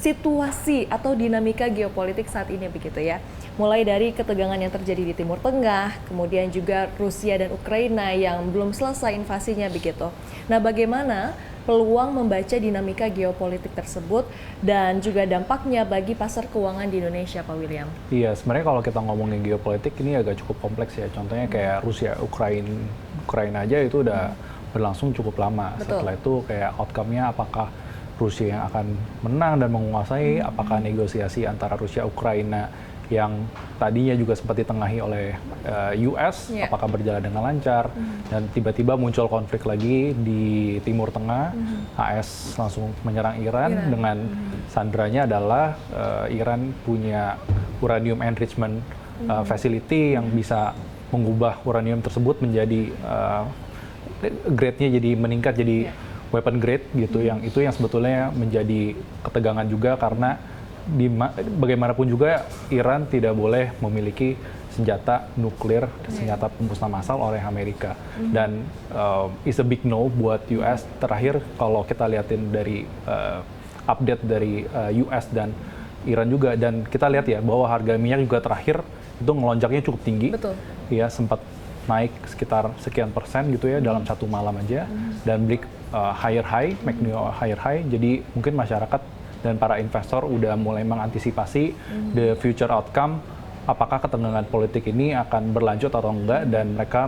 situasi atau dinamika geopolitik saat ini begitu ya. Mulai dari ketegangan yang terjadi di Timur Tengah, kemudian juga Rusia dan Ukraina yang belum selesai invasinya begitu. Nah, bagaimana peluang membaca dinamika geopolitik tersebut dan juga dampaknya bagi pasar keuangan di Indonesia, Pak William? Iya, sebenarnya kalau kita ngomongin geopolitik ini agak cukup kompleks ya. Contohnya kayak Rusia, Ukraina aja itu udah berlangsung cukup lama. Betul. Setelah itu kayak outcome-nya apakah Rusia yang akan menang dan menguasai, apakah negosiasi antara Rusia Ukraina yang tadinya juga sempat ditengahi oleh US, apakah berjalan dengan lancar, dan tiba-tiba muncul konflik lagi di Timur Tengah, AS langsung menyerang Iran dengan sandranya adalah Iran punya uranium enrichment facility yang bisa mengubah uranium tersebut menjadi grade-nya jadi meningkat jadi weapon grade gitu, yang itu yang sebetulnya menjadi ketegangan juga karena bagaimanapun juga Iran tidak boleh memiliki senjata nuklir, senjata pemusnah massal oleh Amerika. Dan it's a big no buat US. Terakhir kalau kita liatin dari update dari US dan Iran juga, dan kita lihat ya bahwa harga minyak juga terakhir itu ngelonjaknya cukup tinggi. Betul. Ya, sempat naik sekitar sekian persen gitu ya dalam satu malam aja, dan break higher high, make new higher high. Jadi mungkin masyarakat dan para investor udah mulai mengantisipasi the future outcome, apakah ketegangan politik ini akan berlanjut atau enggak, dan mereka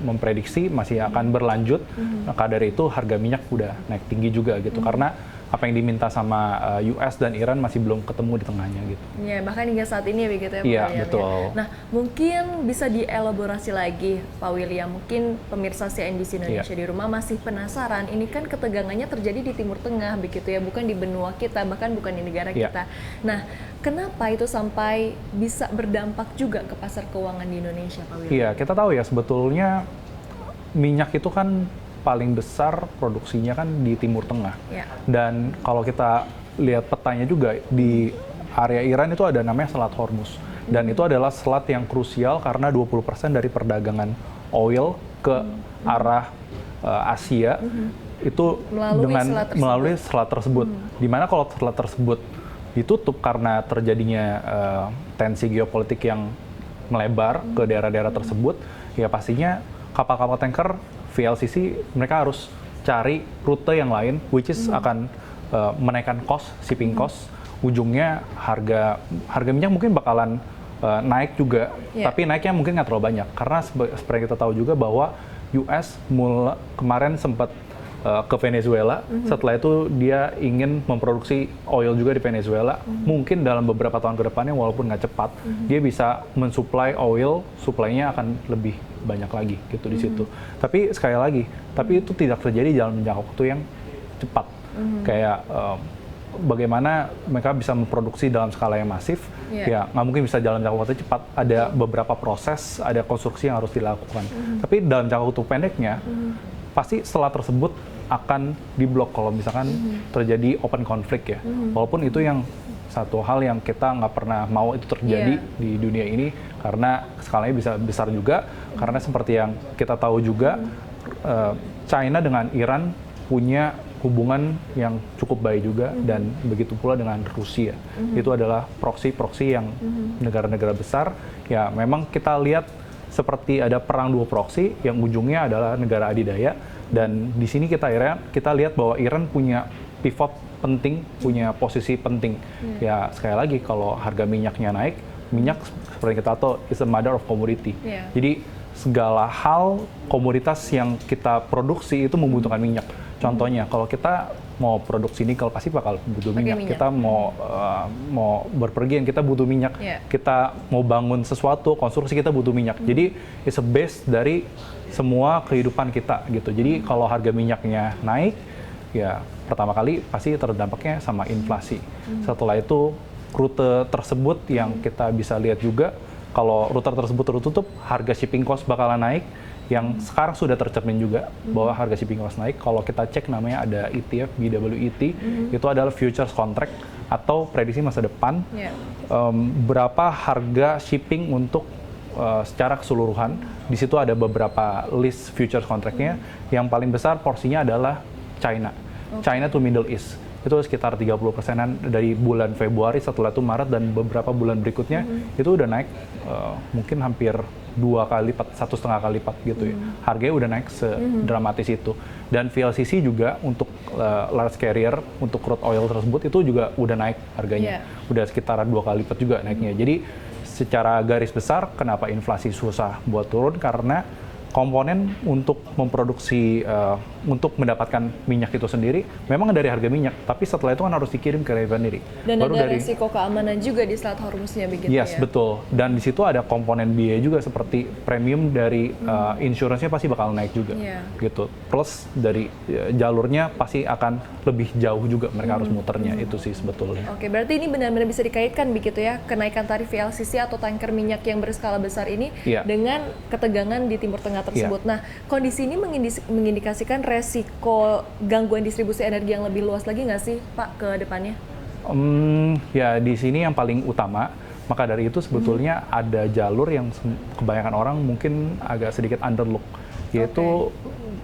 memprediksi masih akan berlanjut. Maka dari itu harga minyak udah naik tinggi juga gitu, karena apa yang diminta sama US dan Iran masih belum ketemu di tengahnya gitu. Iya, bahkan hingga saat ini begitu ya Pak Iya, William. betul. Ya. Nah, mungkin bisa dielaborasi lagi Pak William. Mungkin pemirsa CNBC Indonesia di rumah masih penasaran, ini kan ketegangannya terjadi di Timur Tengah begitu ya, bukan di benua kita, bahkan bukan di negara kita. Nah, kenapa itu sampai bisa berdampak juga ke pasar keuangan di Indonesia, Pak William? Iya, kita tahu ya sebetulnya minyak itu kan paling besar produksinya kan di Timur Tengah. Dan kalau kita lihat petanya juga di area Iran itu ada namanya Selat Hormuz. Dan itu adalah selat yang krusial karena 20% dari perdagangan oil ke arah Asia itu melalui selat tersebut. Dimana kalau selat tersebut ditutup karena terjadinya tensi geopolitik yang melebar ke daerah-daerah tersebut, ya pastinya kapal-kapal tanker VLCC mereka harus cari rute yang lain, which is akan menaikkan cost, shipping cost. Ujungnya harga minyak mungkin bakalan naik juga, tapi naiknya mungkin nggak terlalu banyak. Karena seperti kita tahu juga bahwa US kemarin sempat ke Venezuela, setelah itu dia ingin memproduksi oil juga di Venezuela. Mungkin dalam beberapa tahun ke depannya, walaupun nggak cepat, dia bisa mensuplai oil, suplainya akan lebih banyak lagi gitu di situ. Tapi sekali lagi, tapi itu tidak terjadi dalam jangka waktu yang cepat. Kayak bagaimana mereka bisa memproduksi dalam skala yang masif, ya nggak mungkin bisa dalam jangka waktu cepat. Ada beberapa proses, ada konstruksi yang harus dilakukan. Tapi dalam jangka waktu pendeknya, pasti selat tersebut akan diblok kalau misalkan terjadi open konflik ya. Walaupun itu yang satu hal yang kita nggak pernah mau itu terjadi di dunia ini, karena skalanya bisa besar juga. Karena seperti yang kita tahu juga, China dengan Iran punya hubungan yang cukup baik juga, dan begitu pula dengan Rusia. Itu adalah proksi-proksi yang negara-negara besar. Ya memang kita lihat seperti ada perang dua proksi yang ujungnya adalah negara adidaya, dan di sini kita lihat bahwa Iran punya pivot penting, punya posisi penting. Ya sekali lagi kalau harga minyaknya naik, minyak seperti kita tahu is a mother of commodity. Jadi segala hal komoditas yang kita produksi itu membutuhkan minyak. Contohnya kalau kita mau produksi nikel pasti bakal butuh minyak. Kita mau berpergian kita butuh minyak. Kita mau bangun sesuatu, konstruksi kita butuh minyak. Jadi it's a base dari semua kehidupan kita gitu. Jadi kalau harga minyaknya naik, ya pertama kali pasti terdampaknya sama inflasi. Setelah itu rute tersebut yang kita bisa lihat juga, kalau rute tersebut tertutup, harga shipping cost bakalan naik. Yang sekarang sudah tercermin juga bahwa harga shipping cost naik. Kalau kita cek namanya ada ETF, BWET, itu adalah futures contract atau prediksi masa depan. Berapa harga shipping untuk secara keseluruhan. Di situ ada beberapa list futures contract-nya. Yang paling besar porsinya adalah China. China to Middle East. itu sekitar 30%-an dari bulan Februari, setelah itu Maret dan beberapa bulan berikutnya itu udah naik mungkin hampir 2 kali lipat, 1,5 kali lipat gitu ya. Harganya udah naik sedramatis itu. Dan VLCC juga untuk large carrier, untuk crude oil tersebut itu juga udah naik harganya. Udah sekitaran 2 kali lipat juga naiknya. Jadi secara garis besar kenapa inflasi susah buat turun, karena komponen untuk memproduksi, untuk mendapatkan minyak itu sendiri memang dari harga minyak, tapi setelah itu kan harus dikirim ke refinery. Dan baru ada resiko keamanan juga di Selat Hormuznya begitu yes, ya? Betul. Dan di situ ada komponen biaya juga seperti premium dari insurance-nya pasti bakal naik juga. Gitu. Plus dari jalurnya pasti akan lebih jauh juga mereka harus muternya, itu sih sebetulnya. Oke, berarti ini benar-benar bisa dikaitkan begitu ya, kenaikan tarif VLCC atau tanker minyak yang berskala besar ini dengan ketegangan di Timur Tengah tersebut. Nah, kondisi ini mengindikasikan resiko gangguan distribusi energi yang lebih luas lagi nggak sih, Pak, ke depannya? Ya, di sini yang paling utama, maka dari itu sebetulnya ada jalur yang kebanyakan orang mungkin agak sedikit underlook, yaitu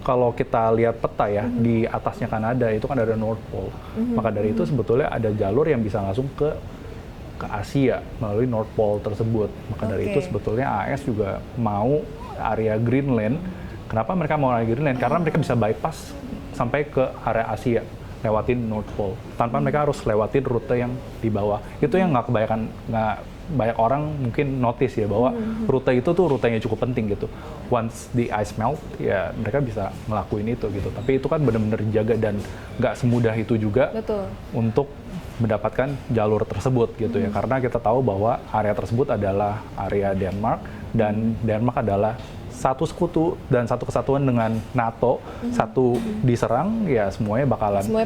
kalau kita lihat peta ya, di atasnya Kanada itu kan ada North Pole. Maka dari itu sebetulnya ada jalur yang bisa langsung ke Asia melalui North Pole tersebut. Maka dari itu sebetulnya AS juga mau area Greenland. Kenapa mereka mau area Greenland? Karena mereka bisa bypass sampai ke area Asia lewatin North Pole tanpa mereka harus lewatin rute yang di bawah. Itu yang nggak banyak orang mungkin notice ya, bahwa rute itu tuh rutenya cukup penting gitu. Once the ice melt, ya mereka bisa ngelakuin itu gitu. Tapi itu kan benar-benar dijaga dan nggak semudah itu juga untuk mendapatkan jalur tersebut gitu ya. Karena kita tahu bahwa area tersebut adalah area Denmark, dan Denmark adalah satu sekutu dan satu kesatuan dengan NATO. Satu diserang, ya semuanya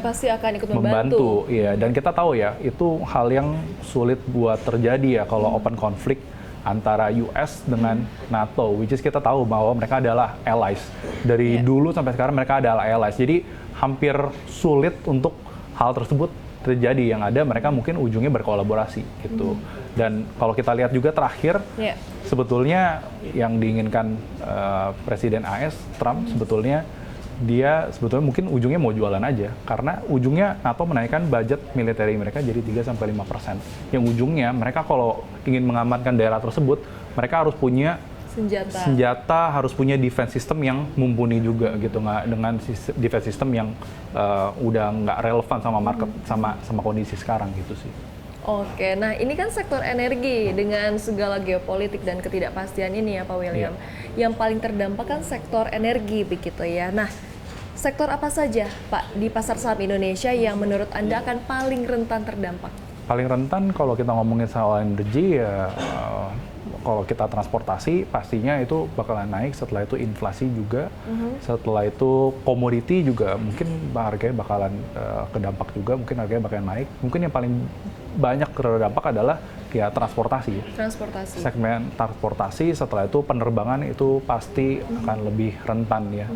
pasti akan ikut membantu. Ya, dan kita tahu ya, itu hal yang sulit buat terjadi ya kalau open konflik antara US dengan NATO, which is kita tahu bahwa mereka adalah allies. Dari dulu sampai sekarang mereka adalah allies. Jadi hampir sulit untuk hal tersebut terjadi. Yang ada mereka mungkin ujungnya berkolaborasi gitu. Dan kalau kita lihat juga terakhir, sebetulnya yang diinginkan Presiden AS Trump sebetulnya mungkin ujungnya mau jualan aja, karena ujungnya NATO menaikkan budget militer mereka jadi 3-5%. Yang ujungnya mereka kalau ingin mengamankan daerah tersebut, mereka harus punya senjata, harus punya defense system yang mumpuni juga gitu, nggak dengan defense system yang udah nggak relevan sama market, sama kondisi sekarang gitu sih. Oke, nah ini kan sektor energi dengan segala geopolitik dan ketidakpastian ini ya Pak William. Yang paling terdampak kan sektor energi begitu ya. Nah, sektor apa saja Pak di pasar saham Indonesia yang menurut Anda akan paling rentan terdampak? Paling rentan kalau kita ngomongin soal energi ya, kalau kita transportasi pastinya itu bakalan naik, setelah itu inflasi juga, setelah itu komoditi juga mungkin harganya bakalan kedampak juga, mungkin harganya bakalan naik. Mungkin yang paling banyak terdampak adalah ya transportasi. Segmen transportasi, setelah itu penerbangan itu pasti akan lebih rentan ya.